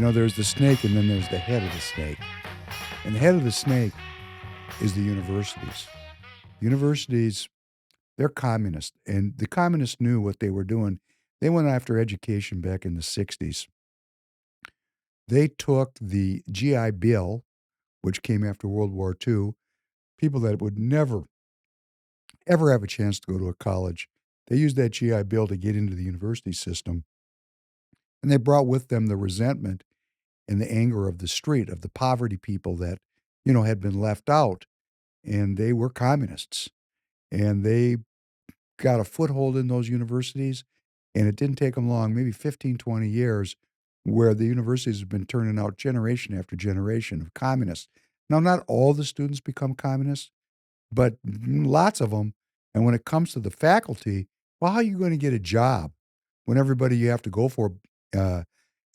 There's the snake and then there's the head of the snake. And the head of the snake is the universities. Universities, they're communist. And the communists knew what they were doing. They went after education back in the 60s. They took the GI Bill, which came after World War II, people that would never, ever have a chance to go to a college. They used that GI Bill to get into the university system. And they brought with them the resentment and the anger of the street, of the poverty people that, had been left out. And they were communists. And they got a foothold in those universities. And it didn't take them long, maybe 15, 20 years, where the universities have been turning out generation after generation of communists. Now, not all the students become communists, but lots of them. And when it comes to the faculty, well, how are you going to get a job when everybody you have to go for, uh,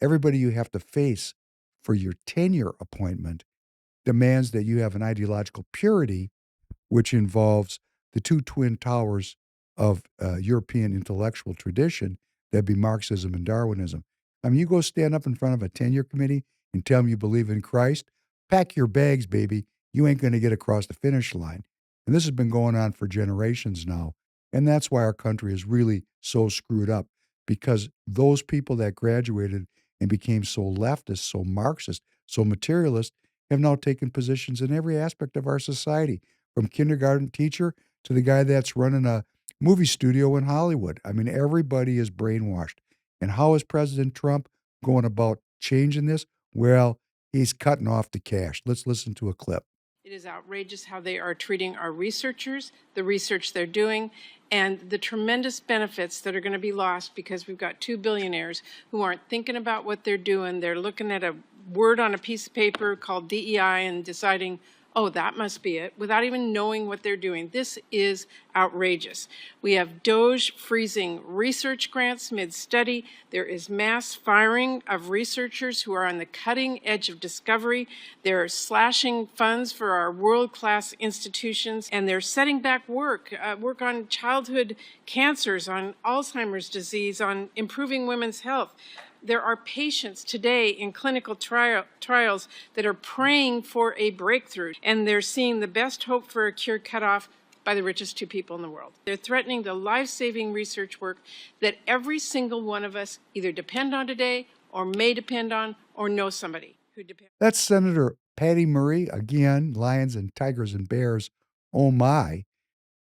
everybody you have to face for your tenure appointment demands that you have an ideological purity, which involves the two twin towers of European intellectual tradition, that'd be Marxism and Darwinism. I mean, you go stand up in front of a tenure committee and tell them you believe in Christ, pack your bags, baby. You ain't going to get across the finish line. And this has been going on for generations now. And that's why our country is really so screwed up, because those people that graduated and became so leftist, so Marxist, so materialist have now taken positions in every aspect of our society, from kindergarten teacher to the guy that's running a movie studio in Hollywood. I mean, everybody is brainwashed. And how is President Trump going about changing this? Well, he's cutting off the cash. Let's listen to a clip. It is outrageous how they are treating our researchers, the research they're doing, and the tremendous benefits that are going to be lost because we've got two billionaires who aren't thinking about what they're doing. They're looking at a word on a piece of paper called DEI and deciding, oh, that must be it, without even knowing what they're doing. This is outrageous. We have DOGE freezing research grants mid-study. There is mass firing of researchers who are on the cutting edge of discovery. They're slashing funds for our world-class institutions, and they're setting back work on childhood cancers, on Alzheimer's disease, on improving women's health. There are patients today in clinical trials that are praying for a breakthrough, and they're seeing the best hope for a cure cut off by the richest two people in the world. They're threatening the life-saving research work that every single one of us either depend on today or may depend on or know somebody who depends. That's Senator Patty Murray, again, lions and tigers and bears, oh my.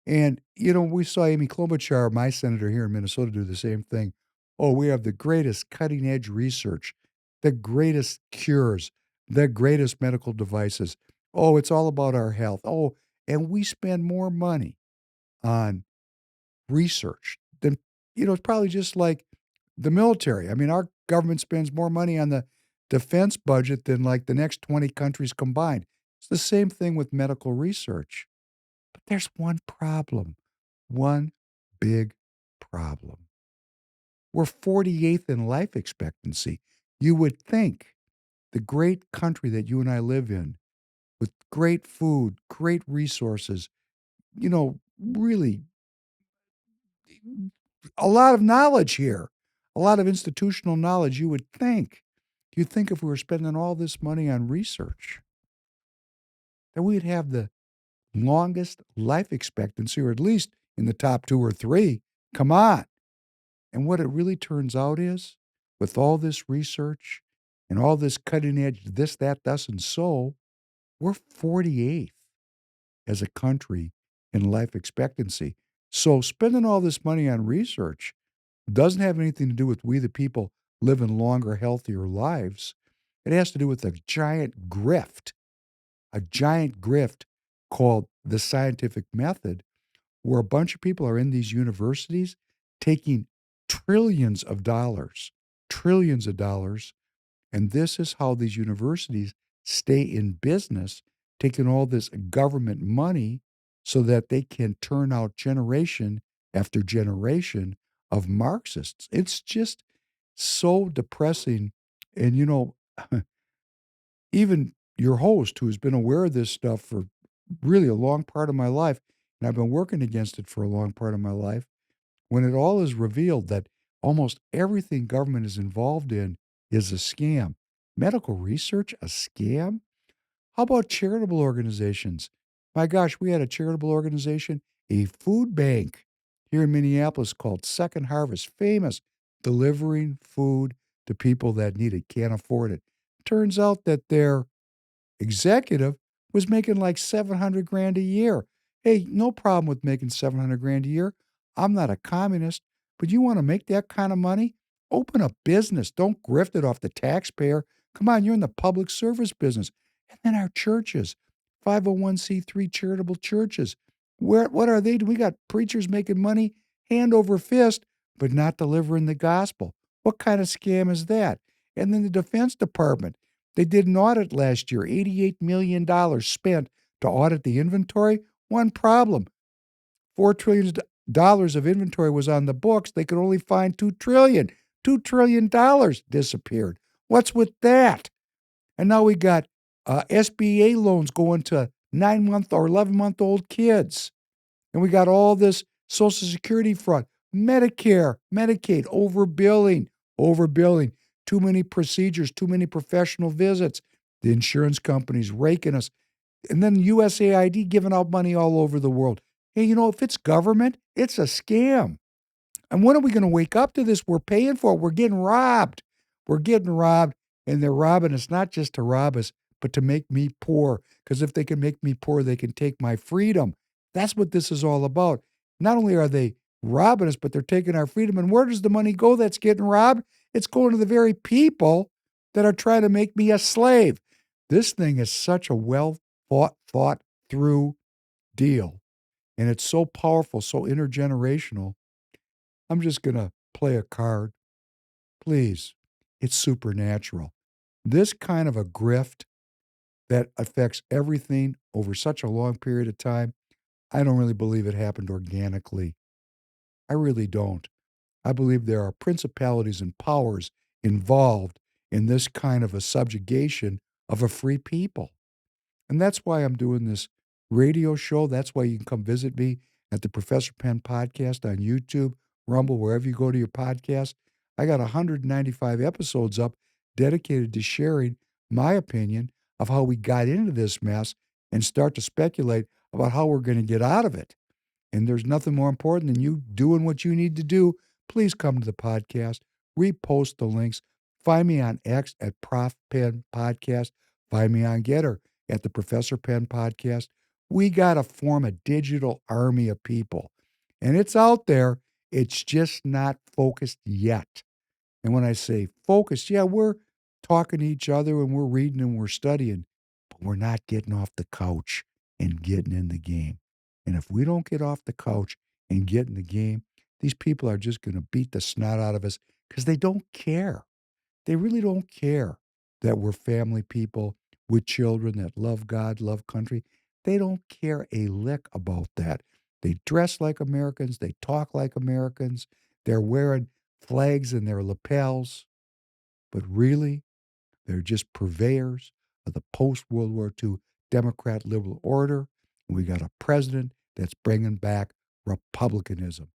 And, we saw Amy Klobuchar, my senator here in Minnesota, do the same thing. Oh, we have the greatest cutting edge research, the greatest cures, the greatest medical devices. Oh, it's all about our health. Oh, and we spend more money on research than, it's probably just like the military. I mean, our government spends more money on the defense budget than like the next 20 countries combined. It's the same thing with medical research. But there's one problem, one big problem. We're 48th in life expectancy. You would think the great country that you and I live in, with great food, great resources, really a lot of knowledge here, a lot of institutional knowledge, you'd think if we were spending all this money on research, that we'd have the longest life expectancy, or at least in the top two or three. Come on. And what it really turns out is, with all this research and all this cutting edge, this, that, thus, and so, we're 48th as a country in life expectancy. So spending all this money on research doesn't have anything to do with we the people living longer, healthier lives. It has to do with a giant grift called the scientific method, where a bunch of people are in these universities taking trillions of dollars. And this is how these universities stay in business, taking all this government money so that they can turn out generation after generation of Marxists. It's just so depressing. And, even your host, who's been aware of this stuff for really a long part of my life, and I've been working against it for a long part of my life, when it all is revealed that almost everything government is involved in is a scam, Medical research, a scam? How about charitable organizations? My gosh, we had a charitable organization, a food bank here in Minneapolis called Second Harvest, famous, delivering food to people that need it, can't afford it. Turns out that their executive was making like 700 grand a year. Hey, no problem with making 700 grand a year. I'm not a communist, but you want to make that kind of money? Open a business. Don't grift it off the taxpayer. Come on, you're in the public service business. And then our churches, 501c3 charitable churches. What are they doing? We got preachers making money hand over fist, but not delivering the gospel. What kind of scam is that? And then the Defense Department. They did an audit last year, $88 million spent to audit the inventory. One problem, $4 trillion of inventory was on the books. They could only find $2 trillion. $2 trillion disappeared. What's with that? And now we got SBA loans going to 9-month or 11-month-old kids. And we got all this Social Security fraud, Medicare, Medicaid, overbilling, too many procedures, too many professional visits. The insurance companies raking us. And then USAID giving out money all over the world. Hey, if it's government, it's a scam. And when are we going to wake up to this? We're paying for it. We're getting robbed. We're getting robbed, and they're robbing us not just to rob us, but to make me poor. Because if they can make me poor, they can take my freedom. That's what this is all about. Not only are they robbing us, but they're taking our freedom. And where does the money go that's getting robbed? It's going to the very people that are trying to make me a slave. This thing is such a well thought through deal. And it's so powerful, so intergenerational. I'm just going to play a card. Please. It's supernatural. This kind of a grift that affects everything over such a long period of time, I don't really believe it happened organically. I really don't. I believe there are principalities and powers involved in this kind of a subjugation of a free people. And that's why I'm doing this radio show. That's why you can come visit me at the Professor Penn podcast on YouTube, Rumble, wherever you go to your podcast. I got 195 episodes up dedicated to sharing my opinion of how we got into this mess and start to speculate about how we're going to get out of it. And there's nothing more important than you doing what you need to do. Please come to the podcast, repost the links. Find me on X at Prof Penn Podcast. Find me on Getter at the Professor Penn Podcast. We got to form a digital army of people. And it's out there. It's just not focused yet. And when I say focused, yeah, we're talking to each other and we're reading and we're studying, but we're not getting off the couch and getting in the game. And if we don't get off the couch and get in the game, these people are just going to beat the snot out of us because they don't care. They really don't care that we're family people with children that love God, love country. They don't care a lick about that. They dress like Americans. They talk like Americans. They're wearing flags in their lapels. But really, they're just purveyors of the post World War II Democrat liberal order. And we got a president that's bringing back republicanism.